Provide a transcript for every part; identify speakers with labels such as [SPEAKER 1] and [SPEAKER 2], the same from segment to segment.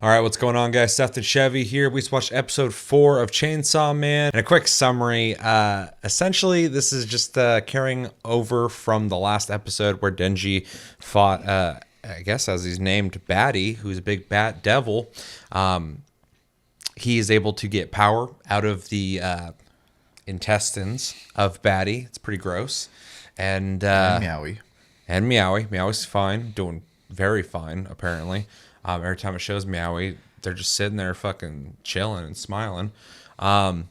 [SPEAKER 1] All right, what's going on, guys? Seth and Chevy here. We just watched episode 4 of Chainsaw Man. And a quick summary. Essentially, this is just carrying over from the last episode where Denji fought, I guess as he's named, Batty, who's a big bat devil. He is able to get power out of the intestines of Batty. It's pretty gross. And
[SPEAKER 2] Meowie.
[SPEAKER 1] And Meowie. Meowie's fine. Doing very fine, apparently. Every time it shows Meowie, they're just sitting there fucking chilling and smiling. Then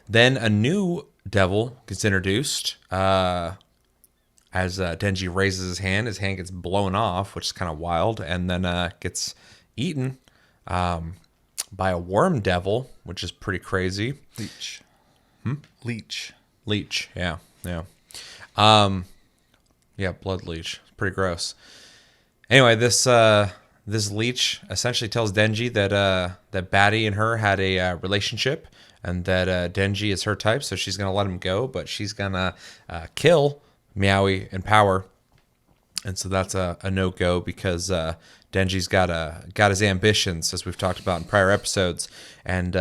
[SPEAKER 1] a new devil gets introduced. As Denji raises his hand gets blown off, which is kind of wild. And then gets eaten by a worm devil, which is pretty crazy.
[SPEAKER 2] Leech.
[SPEAKER 1] Leech, yeah. Yeah, blood leech. Pretty gross. Anyway, this leech essentially tells Denji that Batty and her had a relationship, and that Denji is her type, so she's gonna let him go, but she's gonna kill Meowie in power, and so that's a no go because Denji's got his ambitions, as we've talked about in prior episodes, and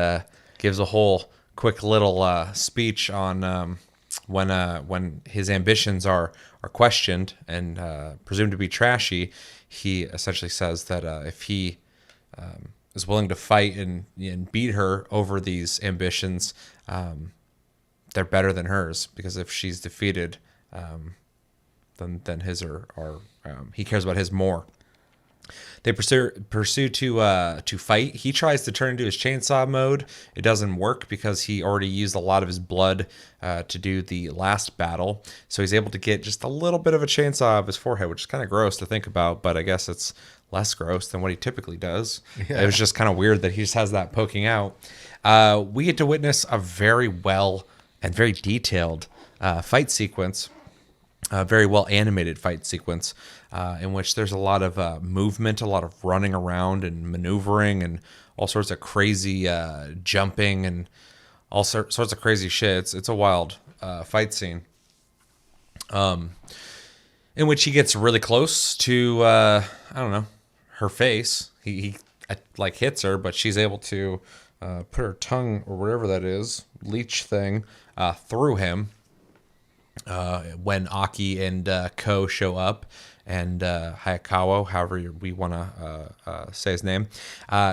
[SPEAKER 1] gives a whole quick little speech on when his ambitions are questioned and presumed to be trashy. He essentially says that if he is willing to fight and beat her over these ambitions, they're better than hers, because if she's defeated, then his are he cares about his more. They pursue to fight. He tries to turn into his chainsaw mode. It doesn't work because he already used a lot of his blood to do the last battle. So he's able to get just a little bit of a chainsaw of his forehead, which is kind of gross to think about, but I guess it's less gross than what he typically does. Yeah. It was just kind of weird that he just has that poking out. We get to witness a very well and very detailed fight sequence. A very well animated fight sequence in which there's a lot of movement, a lot of running around and maneuvering, and all sorts of crazy jumping and all sorts of crazy shit. It's a wild fight scene in which he gets really close to I don't know, her face. He like hits her, but she's able to put her tongue or whatever that is, leech thing, through him. When Aki and Ko show up, and Hayakawa, however we want to say his name,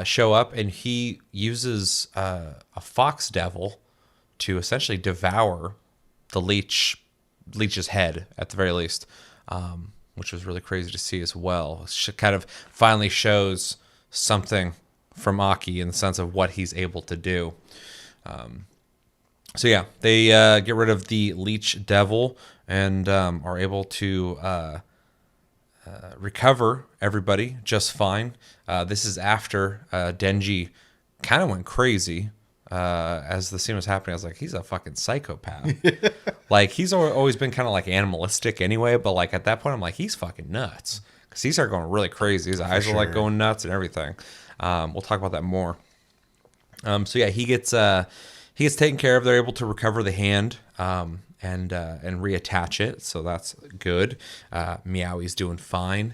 [SPEAKER 1] show up, and he uses a fox devil to essentially devour the leech's head, at the very least, which was really crazy to see as well. It kind of finally shows something from Aki in the sense of what he's able to do. So yeah, they get rid of the leech devil and are able to recover everybody just fine. This is after Denji kind of went crazy as the scene was happening. I was like, he's a fucking psychopath. Like, he's always been kind of like animalistic anyway, but like at that point I'm like, he's fucking nuts, because he started going really crazy. His eyes are like going nuts and everything. We'll talk about that more. So yeah, he gets taken care of. They're able to recover the hand and reattach it, so that's good. Meowie's doing fine.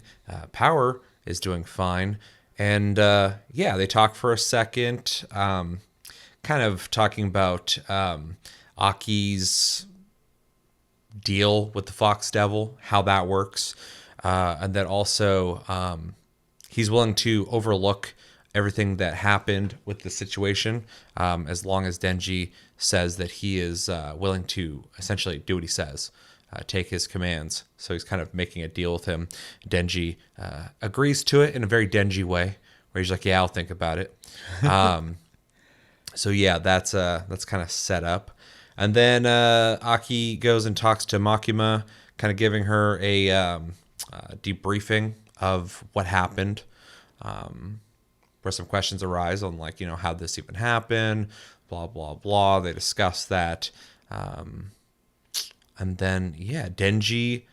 [SPEAKER 1] Power is doing fine. And yeah, they talk for a second, kind of talking about Aki's deal with the Fox Devil, how that works, and that also he's willing to overlook everything that happened with the situation, as long as Denji says that he is willing to essentially do what he says, take his commands. So he's kind of making a deal with him. Denji agrees to it in a very Denji way, where he's like, yeah, I'll think about it. So yeah, that's kind of set up. And then Aki goes and talks to Makima, kind of giving her a debriefing of what happened, where some questions arise on, like, how'd this even happen, blah, blah, blah. They discuss that. And then, yeah, Denji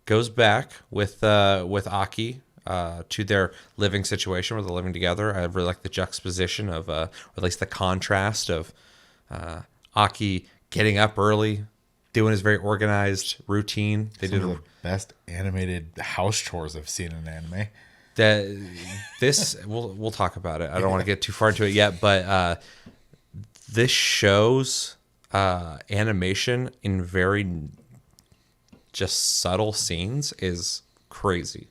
[SPEAKER 1] goes back with Aki to their living situation where they're living together. I really like the juxtaposition of, or at least the contrast of Aki getting up early, doing his very organized routine.
[SPEAKER 2] They did the best animated house chores I've seen in anime.
[SPEAKER 1] that this we'll talk about it. I don't want to get too far into it yet, but this show's animation in very just subtle scenes is crazy.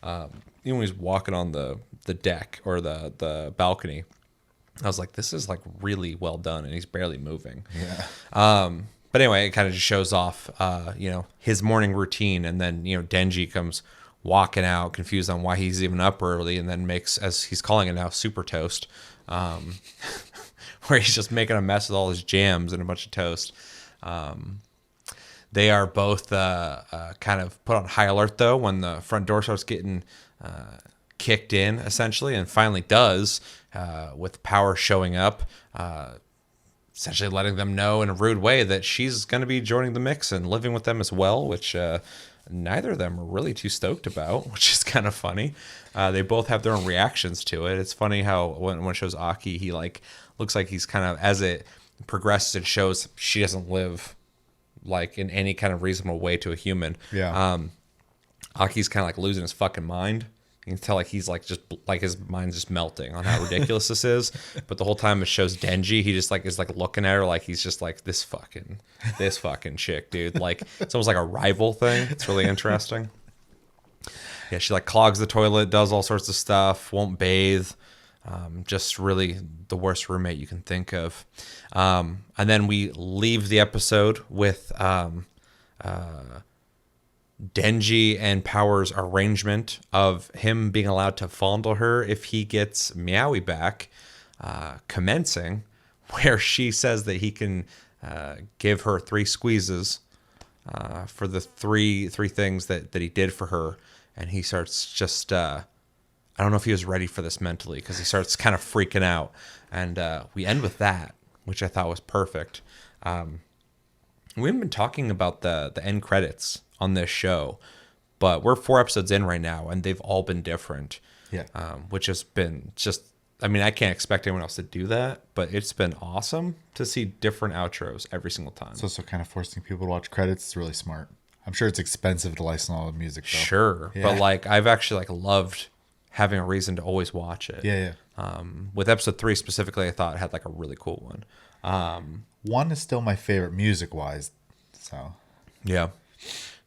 [SPEAKER 1] Even when he's walking on the deck or the balcony, I was like, this is like really well done, and he's barely moving.
[SPEAKER 2] Yeah.
[SPEAKER 1] But anyway, it kind of just shows off, his morning routine, and then Denji comes walking out, confused on why he's even up early, and then makes, as he's calling it now, super toast, where he's just making a mess with all his jams and a bunch of toast. They are both kind of put on high alert, though, when the front door starts getting kicked in, essentially, and finally does, with Power showing up, essentially letting them know in a rude way that she's going to be joining the mix and living with them as well, which neither of them are really too stoked about, which is kind of funny. They both have their own reactions to it. It's funny how when it shows Aki, he like looks like he's kind of, as it progresses, it shows she doesn't live like in any kind of reasonable way to a human.
[SPEAKER 2] Yeah.
[SPEAKER 1] Aki's kind of like losing his fucking mind. You can tell like he's like just like his mind's just melting on how ridiculous this is. But the whole time it shows Denji, he just like is like looking at her like he's just like this fucking chick, dude. Like it's almost like a rival thing. It's really interesting. Yeah, she like clogs the toilet, does all sorts of stuff, won't bathe. Just really the worst roommate you can think of. And then we leave the episode with Denji and Power's arrangement of him being allowed to fondle her if he gets Meowie back, commencing, where she says that he can give her 3 squeezes for the three things that he did for her, and he starts just I don't know if he was ready for this mentally, because he starts kind of freaking out, and we end with that, which I thought was perfect. We haven't been talking about the end credits on this show, but we're 4 episodes in right now, and they've all been different.
[SPEAKER 2] Yeah.
[SPEAKER 1] Which has been just, I mean, I can't expect anyone else to do that, but it's been awesome to see different outros every single time.
[SPEAKER 2] It's also kind of forcing people to watch credits. It's really smart. I'm sure it's expensive to license all the music, though.
[SPEAKER 1] Sure,
[SPEAKER 2] Yeah.
[SPEAKER 1] but like I've actually like loved having a reason to always watch it.
[SPEAKER 2] Yeah.
[SPEAKER 1] With episode 3 specifically, I thought it had like a really cool one.
[SPEAKER 2] 1 is still my favorite music-wise, so...
[SPEAKER 1] Yeah.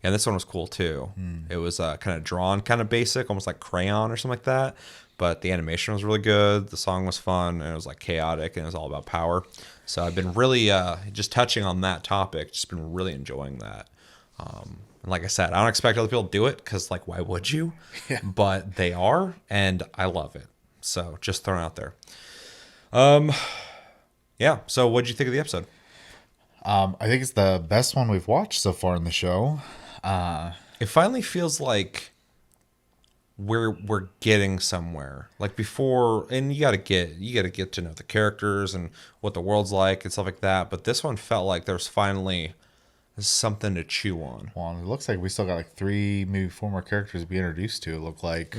[SPEAKER 1] Yeah, this one was cool too. It was kind of drawn, kind of basic, almost like crayon or something like that. But the animation was really good. The song was fun, and it was like chaotic, and it was all about power. So I've been really just touching on that topic. Just been really enjoying that. And like I said, I don't expect other people to do it because, like, why would you?
[SPEAKER 2] Yeah.
[SPEAKER 1] But they are, and I love it. So just throwing it out there. Yeah. So what did you think of the episode?
[SPEAKER 2] I think it's the best one we've watched so far in the show.
[SPEAKER 1] It finally feels like we're getting somewhere. Like before, and you gotta get to know the characters and what the world's like and stuff like that. But this one felt like there's finally something to chew on.
[SPEAKER 2] Well, it looks like we still got like 3, maybe 4 more characters to be introduced to. It looked like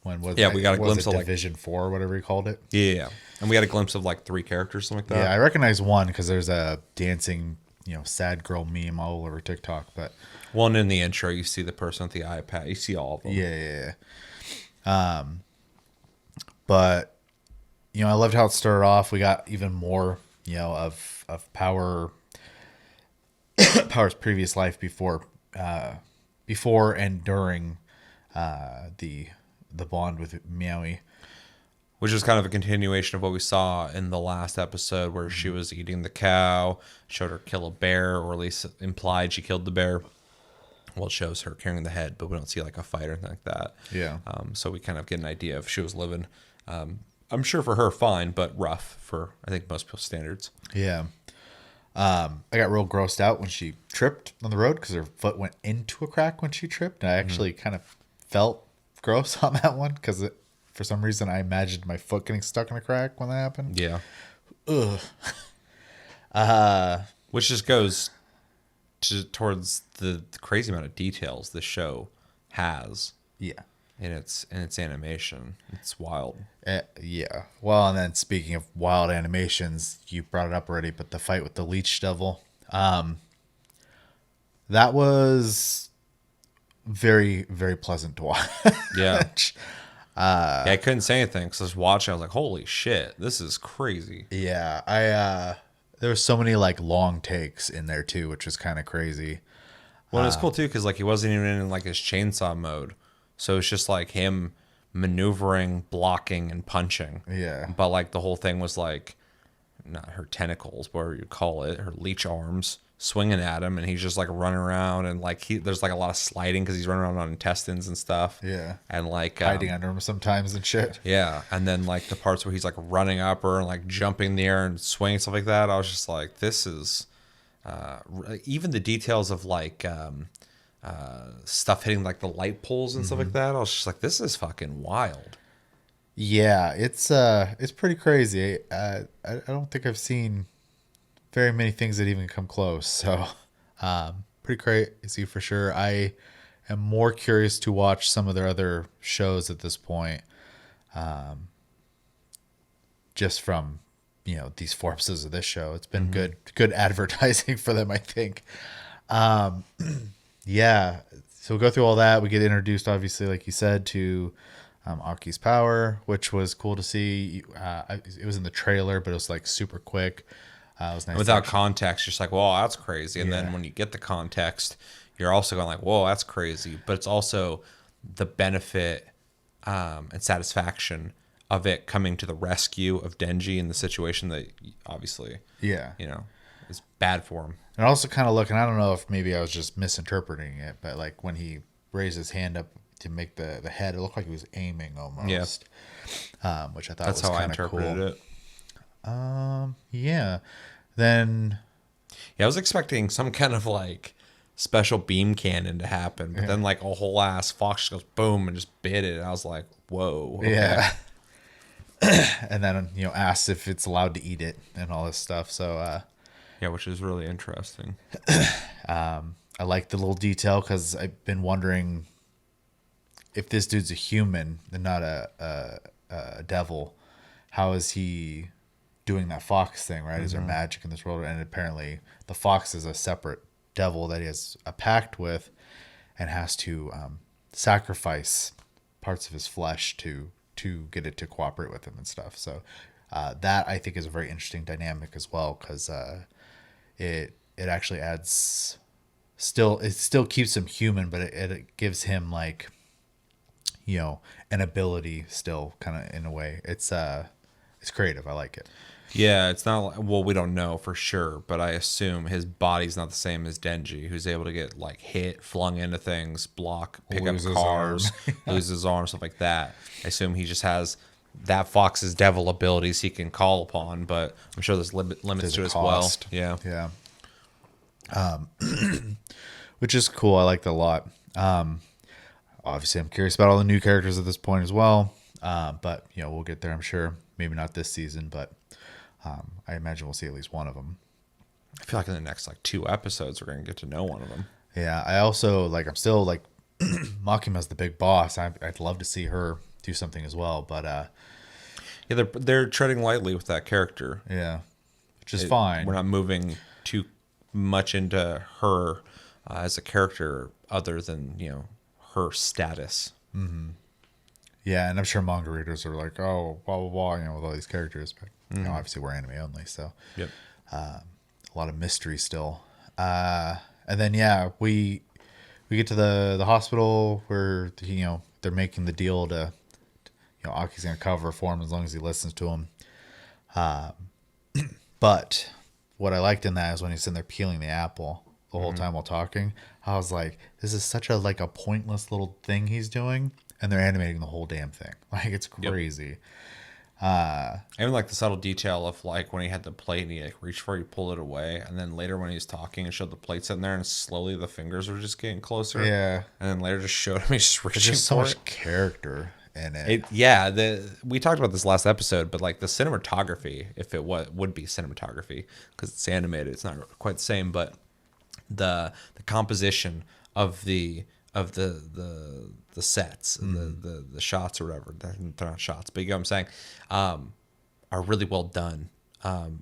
[SPEAKER 2] when was
[SPEAKER 1] we got a glimpse of like
[SPEAKER 2] Division 4, whatever you called it.
[SPEAKER 1] Yeah, and we got a glimpse of like 3 characters, something like that.
[SPEAKER 2] Yeah, I recognize one because there's a dancing, sad girl meme all over TikTok. But
[SPEAKER 1] One in the intro, you see the person with the iPad. You see all of them.
[SPEAKER 2] yeah. But I loved how it started off. We got even more, of Power. Power's previous life before and during the bond with Meowie.
[SPEAKER 1] Which is kind of a continuation of what we saw in the last episode where she was eating the cow, showed her kill a bear, or at least implied she killed the bear. Well, it shows her carrying the head, but we don't see like a fight or anything like that.
[SPEAKER 2] Yeah.
[SPEAKER 1] So we kind of get an idea if she was living, I'm sure for her fine, but rough for, I think, most people's standards.
[SPEAKER 2] Yeah. I got real grossed out when she tripped on the road because her foot went into a crack when she tripped. And I actually kind of felt gross on that one because for some reason I imagined my foot getting stuck in a crack when that happened.
[SPEAKER 1] Yeah.
[SPEAKER 2] Ugh.
[SPEAKER 1] Which just goes towards the crazy amount of details this show has.
[SPEAKER 2] Yeah.
[SPEAKER 1] In its animation. It's wild.
[SPEAKER 2] Yeah. Well, and then speaking of wild animations, you brought it up already, but the fight with the Leech Devil, that was very, very pleasant to watch.
[SPEAKER 1] Yeah. Yeah, I couldn't say anything because I was watching. I was like, "Holy shit, this is crazy."
[SPEAKER 2] Yeah, I there was so many like long takes in there too, which was kind of crazy.
[SPEAKER 1] Well, it's cool too because like he wasn't even in like his chainsaw mode, so it's just like him maneuvering, blocking, and punching.
[SPEAKER 2] Yeah.
[SPEAKER 1] But like the whole thing was like not her tentacles, whatever you call it, her leech arms swinging at him, and he's just like running around, and like there's like a lot of sliding because he's running around on intestines and stuff.
[SPEAKER 2] Yeah.
[SPEAKER 1] And like
[SPEAKER 2] Hiding under him sometimes and shit.
[SPEAKER 1] yeah, and then like the parts where he's like running up her and like jumping in the air and swinging stuff like that, I was just like, this is even the details of like stuff hitting like the light poles and stuff like that. I was just like, this is fucking wild.
[SPEAKER 2] Yeah, it's pretty crazy. I don't think I've seen very many things that even come close. So, pretty crazy for sure. I am more curious to watch some of their other shows at this point, just from these forces of this show. It's been good advertising for them, I think. Yeah, so we'll go through all that. We get introduced, obviously, like you said, to Aki's power, which was cool to see. It was in the trailer, but it was like super quick. It was nice.
[SPEAKER 1] Without context, you're just like, whoa, that's crazy. And
[SPEAKER 2] Yeah.
[SPEAKER 1] then when you get the context, you're also going like, whoa, that's crazy. But it's also the benefit and satisfaction of it coming to the rescue of Denji in the situation that obviously,
[SPEAKER 2] Yeah.
[SPEAKER 1] is bad for him.
[SPEAKER 2] And also kind of looking, I don't know if maybe I was just misinterpreting it, but like when he raised his hand up to make the head, it looked like he was aiming almost. Which I thought
[SPEAKER 1] That's
[SPEAKER 2] was
[SPEAKER 1] how I
[SPEAKER 2] kind of
[SPEAKER 1] interpreted
[SPEAKER 2] cool.
[SPEAKER 1] it.
[SPEAKER 2] Yeah. Then
[SPEAKER 1] Yeah, I was expecting some kind of like special beam cannon to happen, but then like a whole ass fox just goes boom and just bit it. And I was like, whoa. Okay.
[SPEAKER 2] yeah. And then asked if it's allowed to eat it and all this stuff. So
[SPEAKER 1] Yeah, which is really interesting.
[SPEAKER 2] I like the little detail because I've been wondering if this dude's a human and not a devil. How is he doing that fox thing, right? Is there magic in this world? And apparently the fox is a separate devil that he has a pact with and has to sacrifice parts of his flesh to get it to cooperate with him and stuff. So that I think is a very interesting dynamic as well, because it actually adds it still keeps him human, but it gives him like an ability still, kind of, in a way. It's creative. I like it.
[SPEAKER 1] Yeah, it's not well, we don't know for sure, but I assume his body's not the same as Denji, who's able to get like hit, flung into things, block, pick
[SPEAKER 2] Lose
[SPEAKER 1] up
[SPEAKER 2] his
[SPEAKER 1] cars, lose his arm, stuff like that. I assume he just has that fox's devil abilities he can call upon, but I'm sure there's limits
[SPEAKER 2] There's
[SPEAKER 1] to
[SPEAKER 2] a
[SPEAKER 1] it as
[SPEAKER 2] cost.
[SPEAKER 1] well. Yeah.
[SPEAKER 2] Yeah. Which is cool. I like that a lot. Obviously, I'm curious about all the new characters at this point as well. But we'll get there, I'm sure. Maybe not this season, but I imagine we'll see at least one of them.
[SPEAKER 1] I feel like in the next like 2 episodes we're gonna get to know one of them.
[SPEAKER 2] Yeah, I also I'm still like Makima's the big boss. I'd love to see her do something as well, but
[SPEAKER 1] Yeah, they're treading lightly with that character.
[SPEAKER 2] yeah, which is fine.
[SPEAKER 1] We're not moving too much into her as a character, other than her status.
[SPEAKER 2] Yeah, and I'm sure manga readers are like, oh, blah blah blah, with all these characters, but obviously we're anime only, so
[SPEAKER 1] Yep.
[SPEAKER 2] a lot of mystery still. And then we get to the hospital where they're making the deal to Aki's gonna cover for him as long as he listens to him. But what I liked in that is when he's sitting there peeling the apple the whole time while talking. I was like, this is such a pointless little thing he's doing, and they're animating the whole damn thing. Like, it's crazy.
[SPEAKER 1] I even like the subtle detail of like when he had the plate and he like reached for it, he pulled it away, and then later when he was talking and showed the plate sitting there, and slowly the fingers were just getting closer.
[SPEAKER 2] Yeah,
[SPEAKER 1] And then later just showed him he's just
[SPEAKER 2] there's
[SPEAKER 1] reaching
[SPEAKER 2] just so
[SPEAKER 1] for
[SPEAKER 2] much
[SPEAKER 1] it.
[SPEAKER 2] character in it.
[SPEAKER 1] We talked about this last episode, but like the cinematography, if it would be cinematography because it's animated, it's not quite the same, but the composition of the sets and the shots or whatever, they're not shots, but you get what I'm saying, are really well done.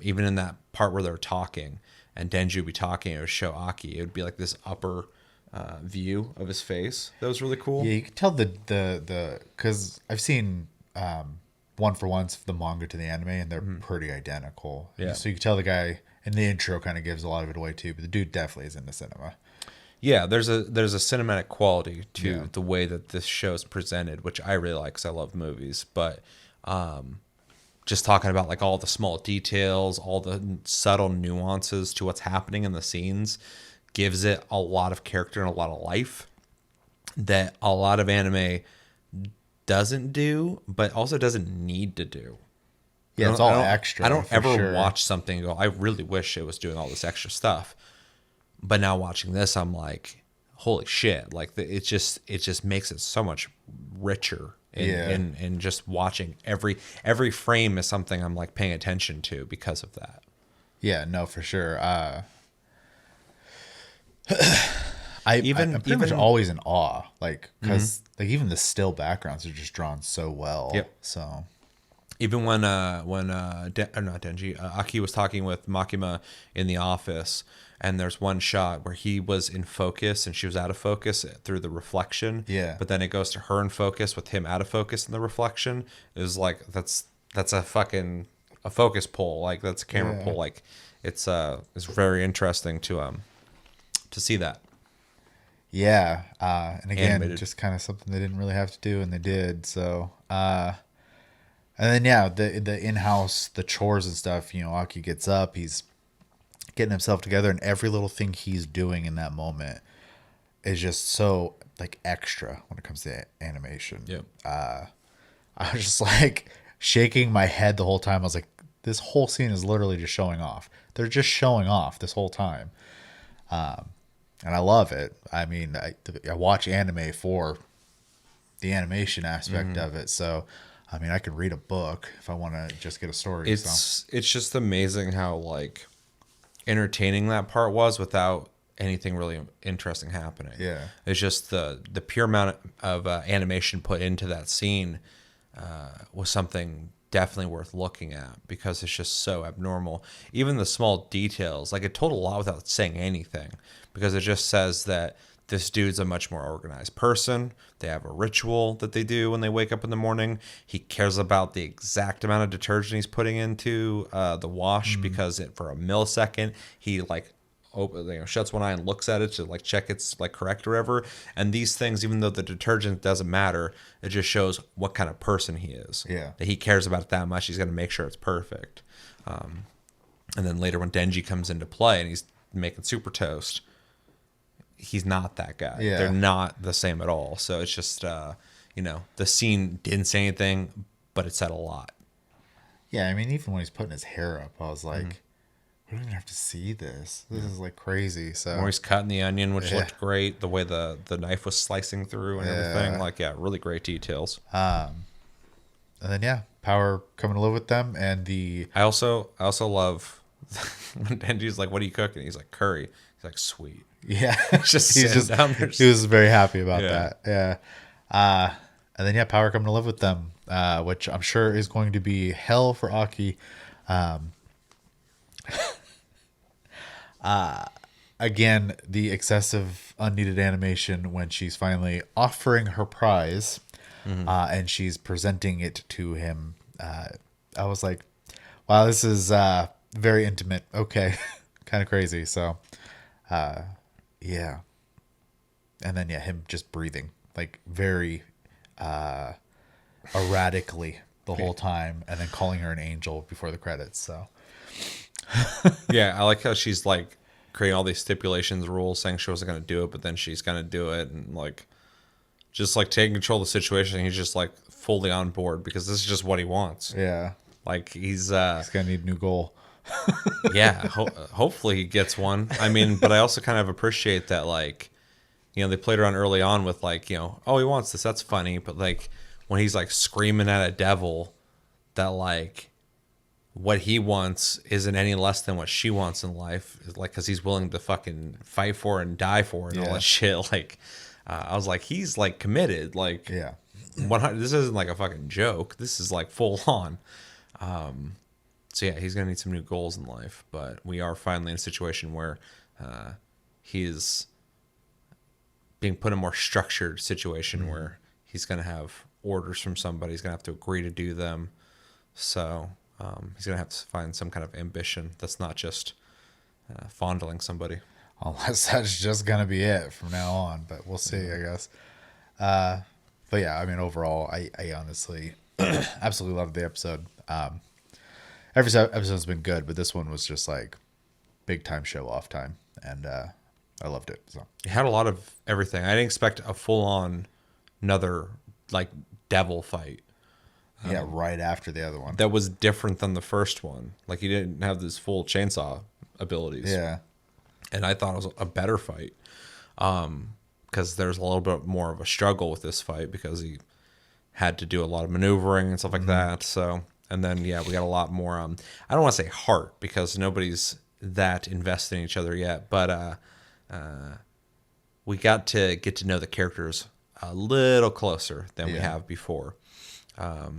[SPEAKER 1] Even in that part where they're talking and Denji would be talking, it would show Aki, it would be like this upper view of his face. That was really cool.
[SPEAKER 2] Yeah, you can tell the because I've seen one for ones the manga to the anime, and they're pretty identical.
[SPEAKER 1] Yeah.
[SPEAKER 2] So you can tell the guy in the intro kind of gives a lot of it away too, but the dude definitely is into cinema.
[SPEAKER 1] Yeah, there's a cinematic quality to
[SPEAKER 2] Yeah.
[SPEAKER 1] the way that this show is presented, which I really like because I love movies. But just talking about like all the small details, all the subtle nuances to what's happening in the scenes, gives it a lot of character and a lot of life that a lot of anime doesn't do, but also doesn't need to do.
[SPEAKER 2] Yeah, it's all extra.
[SPEAKER 1] I don't
[SPEAKER 2] for
[SPEAKER 1] ever
[SPEAKER 2] sure.
[SPEAKER 1] watch something and go, I really wish it was doing all this extra stuff. But now watching this, I'm like, holy shit! Like it just makes it so much richer. In just watching every frame is something I'm like paying attention to because of that.
[SPEAKER 2] Yeah, no, for sure. I'm pretty much always in awe, like because like even the still backgrounds are just drawn so well.
[SPEAKER 1] Yep.
[SPEAKER 2] So
[SPEAKER 1] Even when not Denji, Aki was talking with Makima in the office, and there's one shot where he was in focus and she was out of focus through the reflection.
[SPEAKER 2] Yeah.
[SPEAKER 1] But then it goes to her in focus with him out of focus in the reflection. It was like that's a fucking a focus pull. Like that's a camera pull. Like it's very interesting to see that.
[SPEAKER 2] yeah, and again,
[SPEAKER 1] Animated.
[SPEAKER 2] just kind of something they didn't really have to do, and they did. So, and then yeah, the in-house the chores and stuff. You know, Aki gets up, he's getting himself together, and every little thing he's doing in that moment is just so like extra when it comes to animation.
[SPEAKER 1] Yep.
[SPEAKER 2] I was just like shaking my head the whole time. I was like, this whole scene is literally just showing off. They're just showing off this whole time. And I love it. I mean, I watch anime for the animation aspect of it. So, I mean, I could read a book if I want to just get a story.
[SPEAKER 1] It's just amazing how like entertaining that part was without anything really interesting happening.
[SPEAKER 2] Yeah.
[SPEAKER 1] It's just the pure amount of animation put into that scene was something definitely worth looking at because it's just so abnormal. Even the small details, like it told a lot without saying anything, because it just says that this dude's a much more organized person. They have a ritual that they do when they wake up in the morning. He cares about the exact amount of detergent he's putting into the wash because for a millisecond he like shuts one eye and looks at it to like check it's like correct or whatever. And these things, even though the detergent doesn't matter, it just shows what kind of person he is.
[SPEAKER 2] Yeah.
[SPEAKER 1] That he cares about it that much. He's going to make sure it's perfect. And then later when Denji comes into play and he's making super toast, he's not that guy.
[SPEAKER 2] Yeah.
[SPEAKER 1] They're not the same at all. So it's just, the scene didn't say anything, but it said a lot.
[SPEAKER 2] Yeah, I mean, even when he's putting his hair up, I was like, we don't even have to see this. This is like crazy. So
[SPEAKER 1] Or he's cutting the onion, which looked great. The way the knife was slicing through and everything. Like, really great details.
[SPEAKER 2] and then yeah, Power coming to live with them, and
[SPEAKER 1] I also love when Denji's like, "What are you cooking?" He's like, "Curry." He's like, "Sweet."
[SPEAKER 2] yeah,
[SPEAKER 1] Just
[SPEAKER 2] he's
[SPEAKER 1] sitting down there.
[SPEAKER 2] he was very happy about
[SPEAKER 1] Yeah.
[SPEAKER 2] that. Yeah, and then yeah, Power coming to live with them, which I'm sure is going to be hell for Aki. Again, the excessive unneeded animation when she's finally offering her prize, and she's presenting it to him. I was like, wow, this is very intimate. Okay, kind of crazy. So, yeah. And then, yeah, him just breathing like very erratically the whole time, and then calling her an angel before the credits. So,
[SPEAKER 1] Yeah, I like how she's like creating all these stipulations, rules, saying she wasn't going to do it, but then she's going to do it, and like just like taking control of the situation. He's just like fully on board because this is just what he wants.
[SPEAKER 2] yeah,
[SPEAKER 1] Like he's
[SPEAKER 2] gonna need a new goal.
[SPEAKER 1] yeah, hopefully he gets one. I mean, but I also kind of appreciate that, like, they played around early on with like, oh, he wants this. That's funny. But like when he's like screaming at a devil, that like what he wants isn't any less than what she wants in life. Is like, cause he's willing to fucking fight for it and die for it and all that shit. Like, I was like, he's like committed. Like,
[SPEAKER 2] Yeah.
[SPEAKER 1] 100. This isn't like a fucking joke. This is like full on. So yeah, he's gonna need some new goals in life, but we are finally in a situation where he's being put in a more structured situation where he's going to have orders from somebody. He's going to have to agree to do them. So he's going to have to find some kind of ambition that's not just fondling somebody.
[SPEAKER 2] Unless that's just gonna be it from now on, but we'll see, I guess. But yeah, I mean, overall, I honestly absolutely loved the episode. Every episode's been good, but this one was just like big time show off time, and I loved it. So
[SPEAKER 1] It had a lot of everything. I didn't expect a full on another like devil fight
[SPEAKER 2] yeah, right after the other one.
[SPEAKER 1] that was different than the first one. Like he didn't have this full chainsaw abilities.
[SPEAKER 2] Yeah,
[SPEAKER 1] And I thought it was a better fight because there's a little bit more of a struggle with this fight because he had to do a lot of maneuvering and stuff like that. So, and then, yeah, we got a lot more, I don't want to say heart because nobody's that invested in each other yet, but we got to get to know the characters a little closer than we have before. I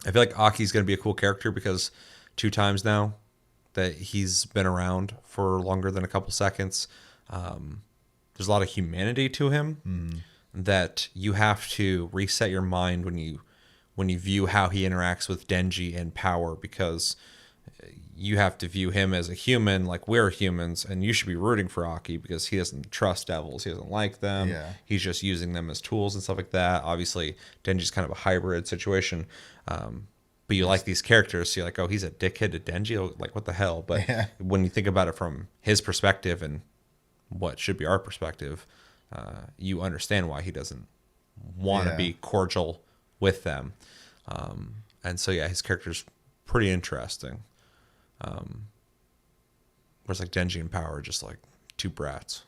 [SPEAKER 1] feel like Aki's going to be a cool character because 2 times now that he's been around for longer than a couple seconds, there's a lot of humanity to him that you have to reset your mind when you view how he interacts with Denji and Power, because you have to view him as a human like we're humans, and you should be rooting for Aki because he doesn't trust devils. He doesn't like them.
[SPEAKER 2] Yeah.
[SPEAKER 1] He's just using them as tools and stuff like that. Obviously, Denji's kind of a hybrid situation. But you like these characters, so you're like, oh, he's a dickhead to Denji? Like, what the hell? But when you think about it from his perspective and what should be our perspective, you understand why he doesn't want to be cordial with them. And so, yeah, his character's pretty interesting. Whereas like Denji and Power are just like 2 brats.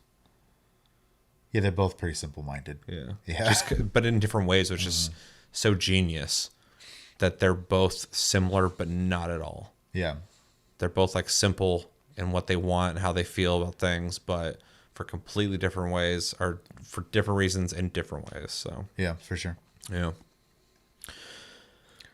[SPEAKER 2] yeah, they're both pretty simple-minded. Yeah.
[SPEAKER 1] But in different ways, which is so genius that they're both similar, but not at all.
[SPEAKER 2] Yeah,
[SPEAKER 1] They're both like simple in what they want and how they feel about things, but for completely different ways or for different reasons in different ways. So
[SPEAKER 2] yeah, for sure.
[SPEAKER 1] yeah.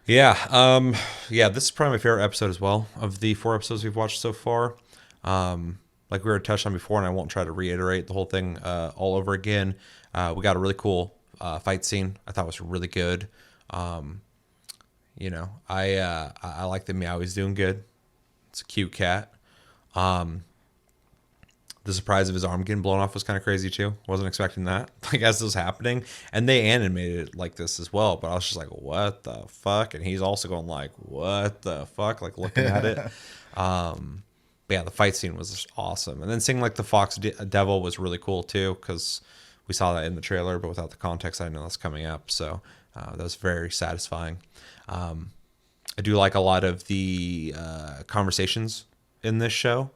[SPEAKER 1] Yeah. Yeah, this is probably my favorite episode as well of the 4 episodes we've watched so far. Like we were touched on before, and I won't try to reiterate the whole thing all over again. We got a really cool fight scene. I thought was really good. You know, I like that Meowie's doing good. It's a cute cat. The surprise of his arm getting blown off was kind of crazy too. Wasn't expecting that. Like as this was happening, and they animated it like this as well. But I was just like, "What the fuck?" And he's also going like, "What the fuck?" Like looking at it. But yeah, the fight scene was just awesome. And then seeing like the Fox Devil was really cool too, because we saw that in the trailer, but without the context, I didn't know that's coming up. So that was very satisfying. I do like a lot of the conversations in this show.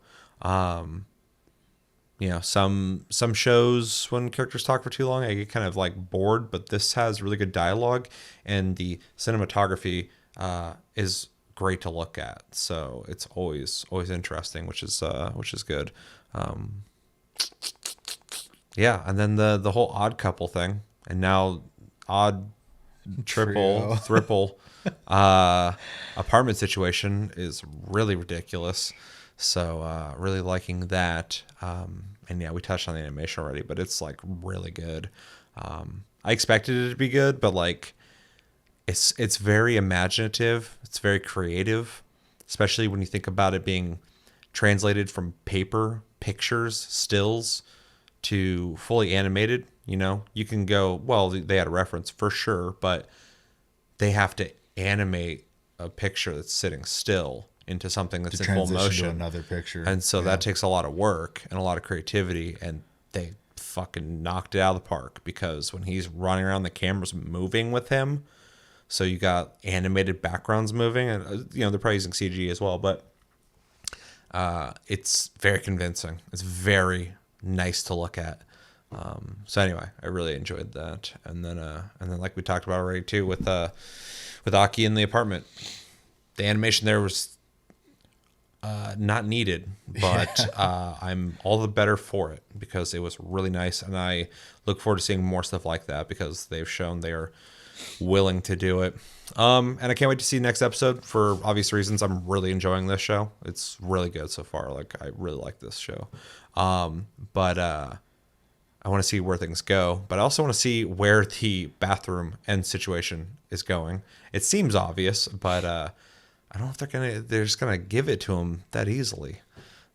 [SPEAKER 1] You know, some shows when characters talk for too long, I get kind of like bored, but this has really good dialogue, and the cinematography is great to look at. So it's always interesting, which is good. Yeah, and then the whole odd couple thing, and now odd triple triple apartment situation is really ridiculous. So really liking that. And yeah, we touched on the animation already, but it's like really good. I expected it to be good, but like it's very imaginative. It's very creative, especially when you think about it being translated from paper, pictures, stills to fully animated. You know, you can go, well, they had a reference for sure, but they have to animate a picture that's sitting still into something that's in full motion,
[SPEAKER 2] to another picture,
[SPEAKER 1] and so that takes a lot of work and a lot of creativity, and they fucking knocked it out of the park, because when he's running around, the camera's moving with him, so you got animated backgrounds moving, and you know they're probably using CG as well, but it's very convincing. It's very nice to look at. So anyway, I really enjoyed that, and then like we talked about already too with Aki in the apartment, the animation there was not needed, but I'm all the better for it because it was really nice, and I look forward to seeing more stuff like that because they've shown they are willing to do it. And I can't wait to see the next episode for obvious reasons. I'm really enjoying this show. It's really good so far. Like I really like this show. But I want to see where things go, but I also want to see where the bathroom end situation is going. It seems obvious, but I don't know if they're just gonna give it to him that easily.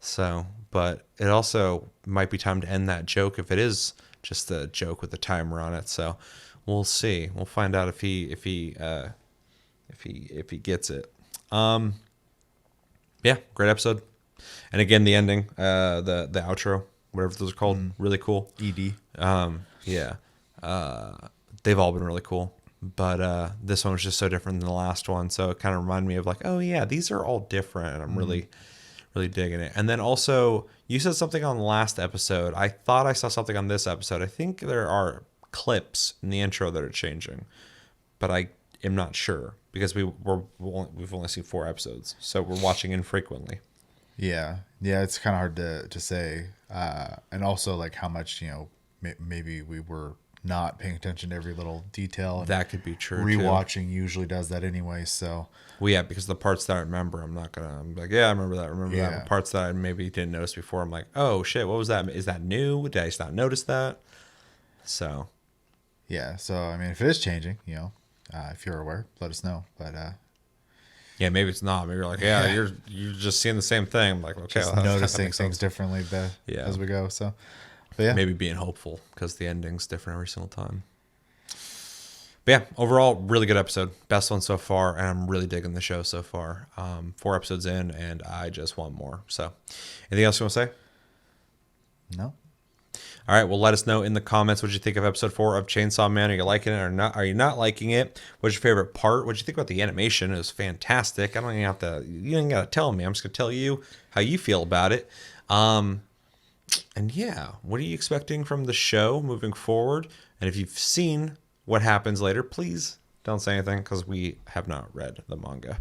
[SPEAKER 1] So, but it also might be time to end that joke if it is just a joke with the timer on it. So, we'll see. We'll find out if he gets it. Yeah, great episode. And again, the ending, the outro, whatever those are called, really cool.
[SPEAKER 2] ED.
[SPEAKER 1] Yeah, they've all been really cool, but this one was just so different than the last one. So it kind of reminded me of like, oh yeah, these are all different, and I'm really, really digging it. And then also, you said something on the last episode. I thought I saw something on this episode. I think there are clips in the intro that are changing, but I am not sure because we've only seen 4 episodes, so we're watching infrequently.
[SPEAKER 2] Yeah, it's kind of hard to say, and also like how much maybe we were not paying attention to every little detail. And
[SPEAKER 1] that could be true.
[SPEAKER 2] Rewatching usually does that anyway. So
[SPEAKER 1] well, yeah, because the parts that I remember, I'm like, yeah, I remember that. That. But parts that I maybe didn't notice before, I'm like, oh shit, what was that? Is that new? Did I just not notice that? So
[SPEAKER 2] yeah, so I mean, if it is changing, if you're aware, let us know. But
[SPEAKER 1] yeah, maybe it's not. Maybe you're like, yeah, you're just seeing the same thing. I'm like, okay,
[SPEAKER 2] just noticing things differently as we go. So, but yeah,
[SPEAKER 1] maybe being hopeful because the ending's different every single time. But yeah, overall, really good episode. Best one so far, and I'm really digging the show so far. 4 episodes in, and I just want more. So, anything else you want to say?
[SPEAKER 2] No.
[SPEAKER 1] All right, well, let us know in the comments what you think of episode 4 of Chainsaw Man. Are you liking it or not? Are you not liking it? What's your favorite part? What did you think about the animation? It was fantastic. I don't even have to. You ain't got to tell me. I'm just gonna tell you how you feel about it. And yeah, what are you expecting from the show moving forward? And if you've seen what happens later, please don't say anything because we have not read the manga.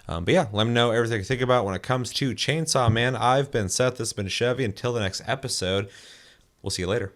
[SPEAKER 1] But yeah, let me know everything you think about when it comes to Chainsaw Man. I've been Seth. This has been Chevy. Until the next episode. We'll see you later.